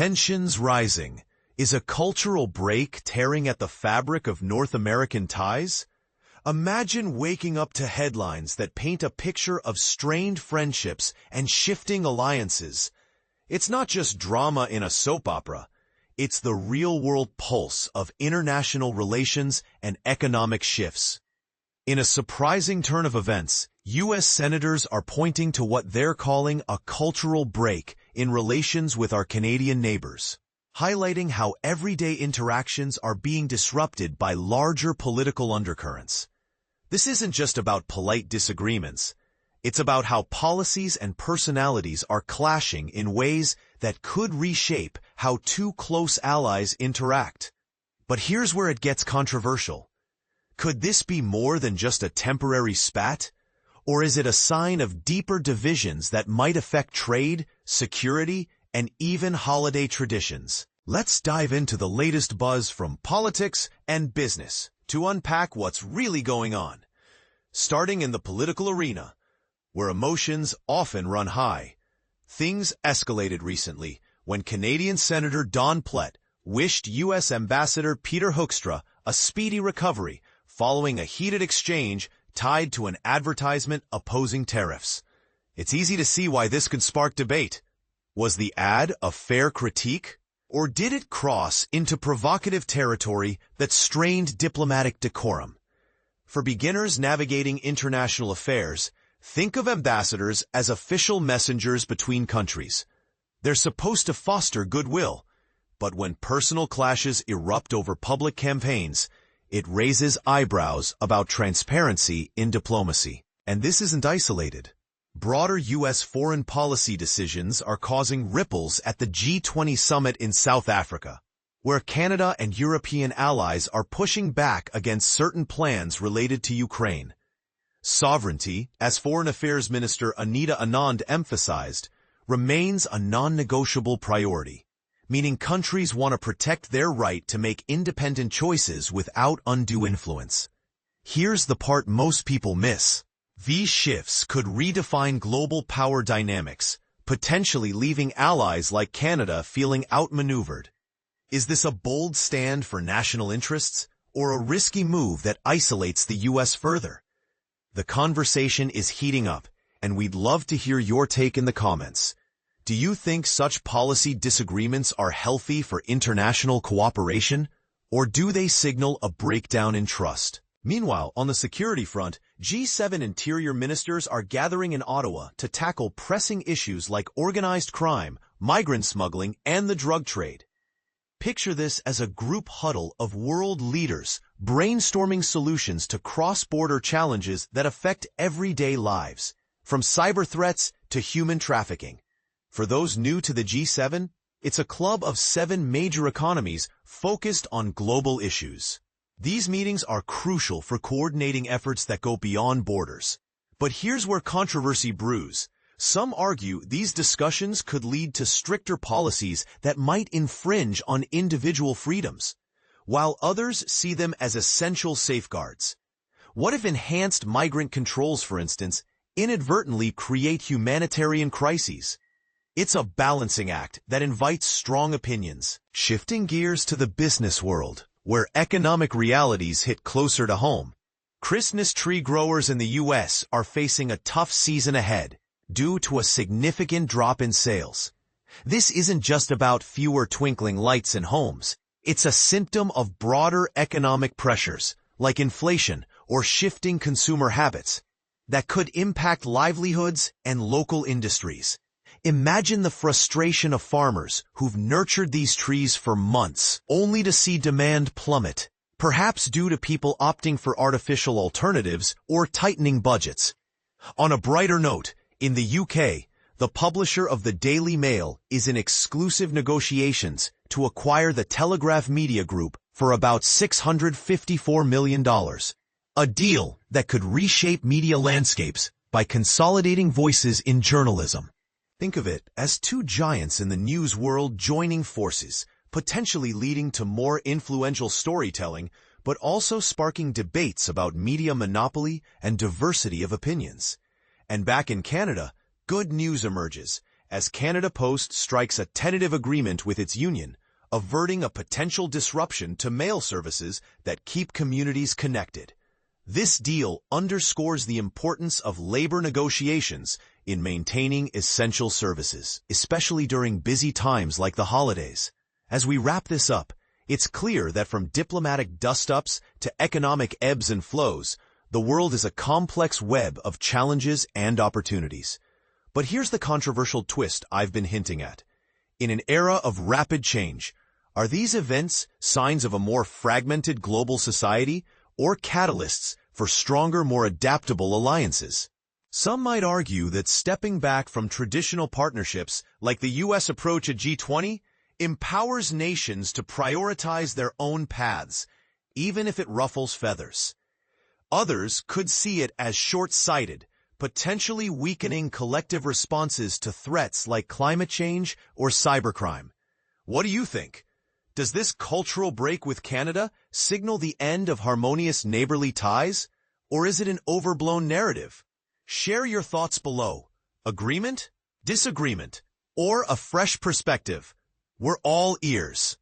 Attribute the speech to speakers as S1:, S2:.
S1: Tensions rising. Is a cultural break tearing at the fabric of North American ties? Imagine waking up to headlines that paint a picture of strained friendships and shifting alliances. It's not just drama in a soap opera. It's the real-world pulse of international relations and economic shifts. In a surprising turn of events, U.S. senators are pointing to what they're calling a cultural break in relations with our Canadian neighbors, highlighting how everyday interactions are being disrupted by larger political undercurrents. This isn't just about polite disagreements. It's about how policies and personalities are clashing in ways that could reshape how two close allies interact. But here's where it gets controversial. Could this be more than just a temporary spat? Or is it a sign of deeper divisions that might affect trade, security, and even holiday traditions? Let's dive into the latest buzz from politics and business to unpack what's really going on. Starting in the political arena, where emotions often run high, things escalated recently when Canadian Senator Don Plett wished U.S. Ambassador Peter Hoekstra a speedy recovery following a heated exchange tied to an advertisement opposing tariffs. It's easy to see why this could spark debate. Was the ad a fair critique? Or did it cross into provocative territory that strained diplomatic decorum? For beginners navigating international affairs, think of ambassadors as official messengers between countries. They're supposed to foster goodwill, but when personal clashes erupt over public campaigns, it raises eyebrows about transparency in diplomacy. And this isn't isolated. Broader U.S. foreign policy decisions are causing ripples at the G20 summit in South Africa, where Canada and European allies are pushing back against certain plans related to Ukraine. Sovereignty, as Foreign Affairs Minister Anita Anand emphasized, remains a non-negotiable priority, meaning countries want to protect their right to make independent choices without undue influence. Here's the part most people miss. These shifts could redefine global power dynamics, potentially leaving allies like Canada feeling outmaneuvered. Is this a bold stand for national interests, or a risky move that isolates the U.S. further? The conversation is heating up, and we'd love to hear your take in the comments. Do you think such policy disagreements are healthy for international cooperation, or do they signal a breakdown in trust? Meanwhile, on the security front, G7 interior ministers are gathering in Ottawa to tackle pressing issues like organized crime, migrant smuggling, and the drug trade. Picture this as a group huddle of world leaders brainstorming solutions to cross-border challenges that affect everyday lives, from cyber threats to human trafficking. For those new to the G7, it's a club of 7 major economies focused on global issues. These meetings are crucial for coordinating efforts that go beyond borders. But here's where controversy brews. Some argue these discussions could lead to stricter policies that might infringe on individual freedoms, while others see them as essential safeguards. What if enhanced migrant controls, for instance, inadvertently create humanitarian crises? It's a balancing act that invites strong opinions. Shifting gears to the business world, where economic realities hit closer to home. Christmas tree growers in the U.S. are facing a tough season ahead due to a significant drop in sales. This isn't just about fewer twinkling lights in homes. It's a symptom of broader economic pressures, like inflation or shifting consumer habits, that could impact livelihoods and local industries. Imagine the frustration of farmers who've nurtured these trees for months, only to see demand plummet, perhaps due to people opting for artificial alternatives or tightening budgets. On a brighter note, in the UK, the publisher of the Daily Mail is in exclusive negotiations to acquire the Telegraph Media Group for about $654 million, a deal that could reshape media landscapes by consolidating voices in journalism. Think of it as two giants in the news world joining forces, potentially leading to more influential storytelling, but also sparking debates about media monopoly and diversity of opinions. And back in Canada, good news emerges as Canada Post strikes a tentative agreement with its union, averting a potential disruption to mail services that keep communities connected. This deal underscores the importance of labor negotiations in maintaining essential services, especially during busy times like the holidays. As we wrap this up, it's clear that from diplomatic dust-ups to economic ebbs and flows, the world is a complex web of challenges and opportunities. But here's the controversial twist I've been hinting at. In an era of rapid change, are these events signs of a more fragmented global society or catalysts for stronger, more adaptable alliances? Some might argue that stepping back from traditional partnerships like the U.S. approach at G20 empowers nations to prioritize their own paths, even if it ruffles feathers. Others could see it as short-sighted, potentially weakening collective responses to threats like climate change or cybercrime. What do you think? Does this cultural break with Canada signal the end of harmonious neighborly ties, or is it an overblown narrative? Share your thoughts below. Agreement? Disagreement? Or a fresh perspective? We're all ears.